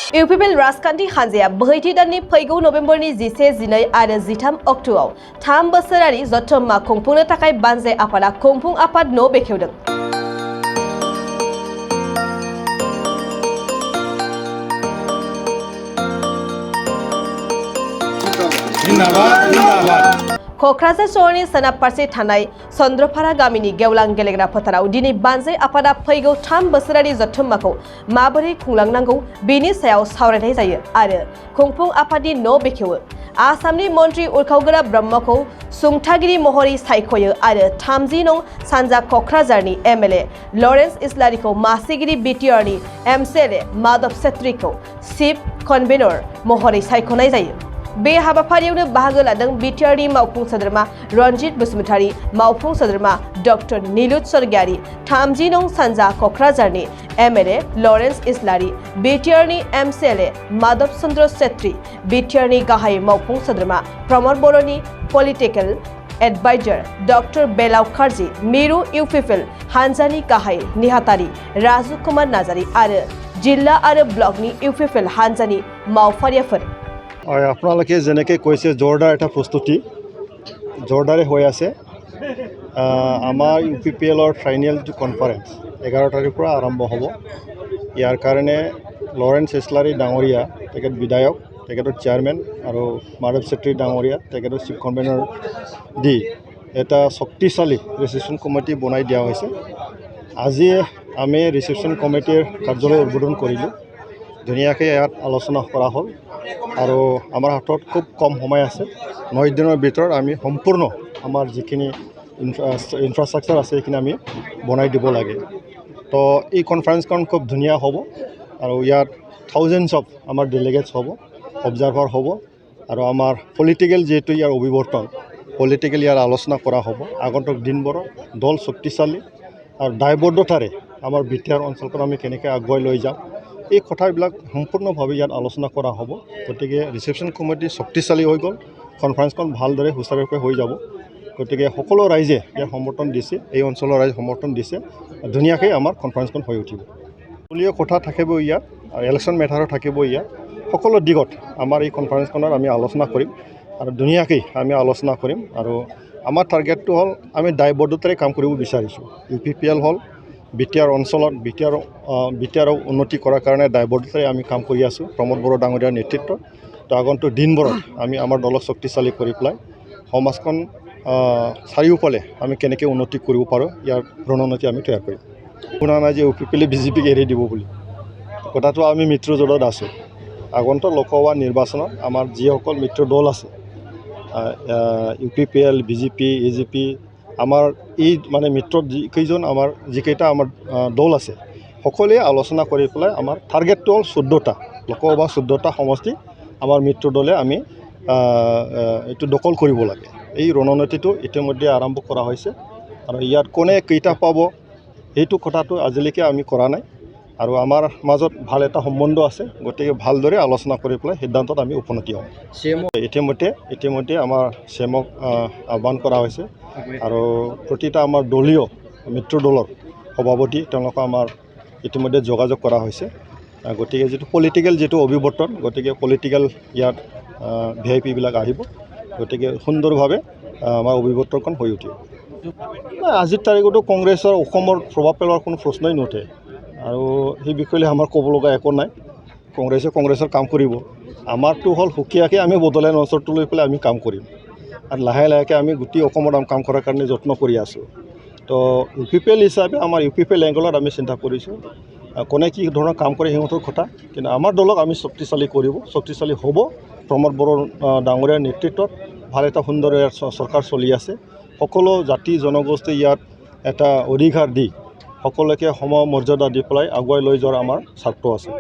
Uppl राजखान्थि हानजाया बोहैथि दाननि फैगौ नबेम्बरनि 11, 12 आरो 13 अक्ट'आव 3 बोसोरारि जथुम्मा खुंफुंनो थाखाय बानजाय आफादा खुंफुं आफाद न' बेखेवदों। क'क्राझार सहरनि सोनाब फारसे थानाय चन्द्रपारा गामिनि गेवलां गेलेग्रा फोथाराव दिनै बानजाय आफादा फैगौ 3 बोसोरारि जथुम्माखौ माबोरै खुंलांनांगौ बेनि सायाव सावरायनाय जायो आरो खुंफुं आफादनि न' बेखेवो। आसामनि मन्त्रि उरखावगोरा ब्रह्मखौ सुंथागिरि महरै सायख'यो आरो 30 नं सानजा क'क्राझारनि एमएलए लरेन्स इस्लारिखौ मासिगिरि बिटिआरनि एमसिएलए माधव छेत्रीखौ चिफ कनभेनर महरै सायख'नाय जायो। बे हाबाफारियावनो बाहागो लादों बिटिआरनि मावफुं सोद्रोमा रनजित बसुमतारी, मावफुं सोद्रोमा डक्टर नीलुत स्वर्गियारी, 30 नं सानजा क'क्राझारनि एमएलए लरेन्स इस्लारि, बिटिआरनि एमसिएलए माधव चन्द्र छेत्री, बिटिआरनि गाहाय मावफुं सोद्रोमा प्रमद बर'नि पलिटिकेल एडभाइजर डक्टर बेलाव खारजी, मिरु इउपिपिएल हानजानि गाहाय नेहाथारि राजु कुमार नार्जारी आरो जिल्ला आरो ब्लकनि इउपिपिएल हानजानि मावफारियाफोर। আপোনালোকে যেনেকৈ কৈছে জোৰদাৰ এটা প্ৰস্তুতি জোৰদাৰে হৈ আছে। আমাৰ ইউপিপিএলৰ ফাইনেল যিটো কনফাৰেঞ্চ 11 তাৰিখৰ পৰা আৰম্ভ হ'ব। ইয়াৰ কাৰণে লৰেন্স ইছলাৰী ডাঙৰীয়া তেখেত বিধায়ক, তেখেতৰ চেয়াৰমেন আৰু মাধৱ চেত্ৰী ডাঙৰীয়া তেখেতৰ চিফ কনভেনৰ দি এটা শক্তিশালী ৰিচেপশ্যন কমিটি বনাই দিয়া হৈছে। আজি আমি ৰিচেপশ্যন কমিটিৰ কাৰ্যালয় উদ্বোধন কৰিলোঁ। ধুনীয়াকৈ ইয়াত আলোচনা কৰা হ'ল আৰু আমাৰ হাতত খুব কম সময় আছে। 9 দিনৰ ভিতৰত আমি সম্পূৰ্ণ আমাৰ যিখিনি ইনফ্ৰাষ্ট্ৰাকচাৰ আছে সেইখিনি আমি বনাই দিব লাগে। তো এই কনফাৰেঞ্চখন খুব ধুনীয়া হ'ব আৰু ইয়াত থাউজেণ্ডছ অফ আমাৰ ডেলিগেটছ হ'ব, অবজাৰ্ভাৰ হ'ব আৰু আমাৰ পলিটিকেল যিহেতু ইয়াৰ অভিৱৰ্তন পলিটিকেল ইয়াৰ আলোচনা কৰা হ'ব। আগন্তুক দিনবোৰত দল শক্তিশালী আৰু দায়বদ্ধতাৰে আমাৰ বিটিআৰ অঞ্চলখন আমি কেনেকৈ আগুৱাই লৈ যাম এই কথাবিলাক সম্পূৰ্ণভাৱে ইয়াত আলোচনা কৰা হ'ব। গতিকে ৰিচেপশ্যন কমিটি শক্তিশালী হৈ গ'ল, কনফাৰেঞ্চখন ভালদৰে সুচাৰুৰূপে হৈ যাব। গতিকে সকলো ৰাইজে ইয়াৰ সমৰ্থন দিছে, এই অঞ্চলৰ ৰাইজে সমৰ্থন দিছে, ধুনীয়াকৈ আমাৰ কনফাৰেঞ্চখন হৈ উঠিব। দলীয় কথা থাকিব ইয়াত আৰু ইলেকশ্যন মেটাৰো থাকিব ইয়াত। সকলো দিশত আমাৰ এই কনফাৰেঞ্চখনত আমি আলোচনা কৰিম আৰু ধুনীয়াকৈ আমি আলোচনা কৰিম। আৰু আমাৰ টাৰ্গেটটো হ'ল আমি দায়বদ্ধতাৰে কাম কৰিব বিচাৰিছোঁ। ইউপিপিএল হ'ল বিটিআৰ অঞ্চলত বিটিআৰ উন্নতি কৰাৰ কাৰণে দায়বদ্ধতাৰে আমি কাম কৰি আছোঁ প্ৰমোদ বড়ো ডাঙৰীয়াৰ নেতৃত্বত। তো আগন্তুক দিনবোৰত আমি আমাৰ দলক শক্তিশালী কৰি পেলাই সমাজখন চাৰিওফালে আমি কেনেকৈ উন্নতি কৰিব পাৰোঁ ইয়াৰ ৰণনীতি আমি তৈয়াৰ কৰিম। শুনা নাই যে ইউপিপিএলে বিজেপিক এৰি দিব বুলি। কথাটো আমি মিত্ৰজোঁটত আছোঁ। আগন্তুক লোকসভা নিৰ্বাচনত আমাৰ যিসকল মিত্ৰ দল আছে ইউপিপিএল, বিজেপি, এজিপি, আমাৰ এই মানে মিত্ৰ যিকেইজন আমাৰ যিকেইটা আমাৰ দল আছে সকলোৱে আলোচনা কৰি পেলাই আমাৰ টাৰ্গেটটো হ'ল 14টা লোকসভা 14টা সমষ্টি আমাৰ মিত্ৰ দলে আমি এইটো দখল কৰিব লাগে। এই ৰণনীতিটো ইতিমধ্যে আৰম্ভ কৰা হৈছে আৰু ইয়াত কোনে কেইটা পাব সেইটো কথাটো আজিলৈকে আমি কৰা নাই আৰু আমাৰ মাজত ভাল এটা সম্বন্ধ আছে। গতিকে ভালদৰে আলোচনা কৰি পেলাই সিদ্ধান্তত আমি উপনীত হ'ম। ইতিমধ্যে আমাৰ চেমক আহ্বান কৰা হৈছে আৰু প্ৰতিটা আমাৰ দলীয় মিত্ৰ দলৰ সভাপতি তেওঁলোকক আমাৰ ইতিমধ্যে যোগাযোগ কৰা হৈছে। গতিকে যিটো পলিটিকেল যিটো অভিৱৰ্তন গতিকে পলিটিকেল ইয়াত ভিআইপিবিলাক আহিব। গতিকে সুন্দৰভাৱে আমাৰ অভিৱৰ্তনখন হৈ উঠিব। আজিৰ তাৰিখতো কংগ্ৰেছৰ অসমৰ প্ৰভাৱ পেলোৱাৰ কোনো প্ৰশ্নই নুঠে আৰু সেই বিষয়ে আমাৰ ক'ব লগা একো নাই। কংগ্ৰেছৰ কাম কৰিব। আমাৰটো হ'ল সুকীয়াকৈ আমি বড়োলেণ্ড অঞ্চলটো লৈ পেলাই আমি কাম কৰিম আৰু লাহে লাহেকৈ আমি গোটেই অসমত কাম কৰাৰ কাৰণে যত্ন কৰি আছোঁ। তো ইউপিপিএল হিচাপে আমাৰ ইউপিপিএল এংগলত আমি চিন্তা কৰিছোঁ কোনে কি ধৰণৰ কাম কৰে সিহঁতৰ কথা, কিন্তু আমাৰ দলক আমি শক্তিশালী কৰিব, শক্তিশালী হ'ব। প্ৰমোদ বড়ো ডাঙৰীয়াৰ নেতৃত্বত ভাল এটা সুন্দৰ চৰকাৰ চলি আছে। সকলো জাতি জনগোষ্ঠী ইয়াত এটা অধিকাৰ দি সকলোকে সম মৰ্যাদা দি পেলাই আগুৱাই লৈ যোৱাৰ আমাৰ স্বাৰ্থ আছে।